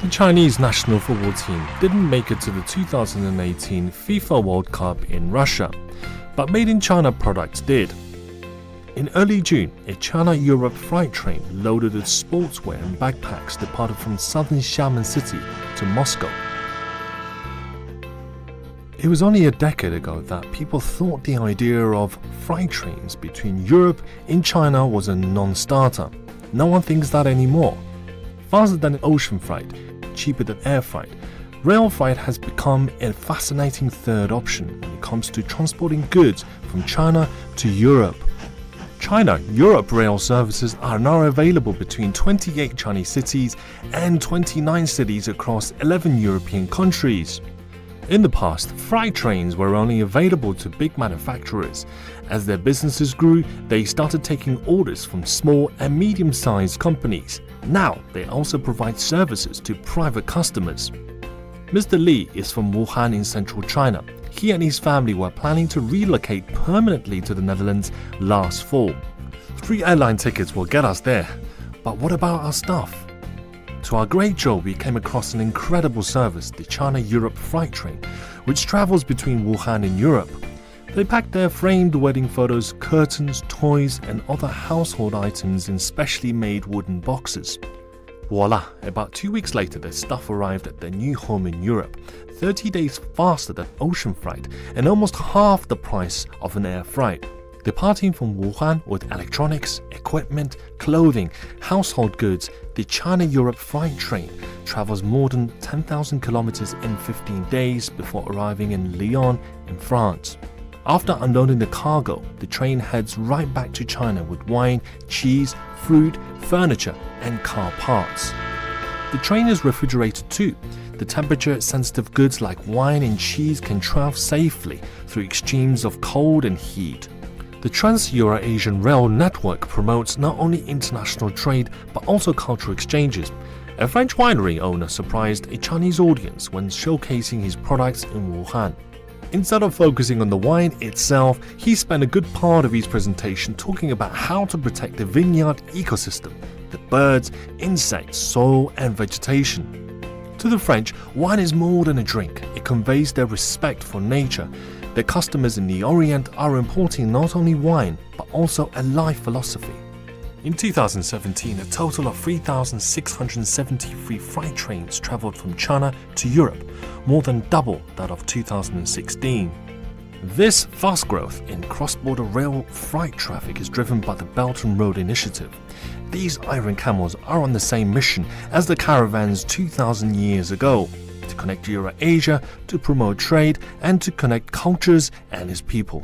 The Chinese national football team didn't make it to the 2018 FIFA World Cup in Russia, but made in China products did. In early June, a China-Europe freight train loaded with sportswear and backpacks departed from southern Xiamen city to Moscow. It was only a decade ago that people thought the idea of freight trains between Europe and China was a non-starter. No one thinks that anymore. Faster than ocean freight, cheaper than air freight, rail freight has become a fascinating third option when it comes to transporting goods from China to Europe. China-Europe rail services are now available between 28 Chinese cities and 29 cities across 11 European countries. In the past, freight trains were only available to big manufacturers. As their businesses grew, they started taking orders from small and medium-sized companies. Now, they also provide services to private customers. Mr. Li is from Wuhan in central China. He and his family were planning to relocate permanently to the Netherlands last fall. 3 airline tickets will get us there. But what about our stuff? To our great joy, we came across an incredible service, the China-Europe freight train, which travels between Wuhan and Europe. They pack their framed wedding photos, curtains, toys, and other household items in specially made wooden boxes. Voila! About 2 weeks later, their stuff arrived at their new home in Europe, 30 days faster than ocean freight and almost half the price of an air freight. Departing from Wuhan with electronics, equipment, clothing, household goods, the China-Europe freight train travels more than 10,000 kilometers in 15 days before arriving in Lyon in France. After unloading the cargo, the train heads right back to China with wine, cheese, fruit, furniture, and car parts. The train is refrigerated too. The temperature-sensitive goods like wine and cheese can travel safely through extremes of cold and heat. The Trans-Euro-Asian Rail Network promotes not only international trade but also cultural exchanges. A French winery owner surprised a Chinese audience when showcasing his products in Wuhan. Instead of focusing on the wine itself, he spent a good part of his presentation talking about how to protect the vineyard ecosystem, the birds, insects, soil, and vegetation. To the French, wine is more than a drink. It conveys their respect for nature. Their customers in the Orient are importing not only wine, but also a life philosophy. In 2017, a total of 3,673 freight trains traveled from China to Europe, more than double that of 2016. This fast growth in cross-border rail freight traffic is driven by the Belt and Road Initiative. These iron camels are on the same mission as the caravans 2,000 years ago, to connect Eurasia, to promote trade, and to connect cultures and its people.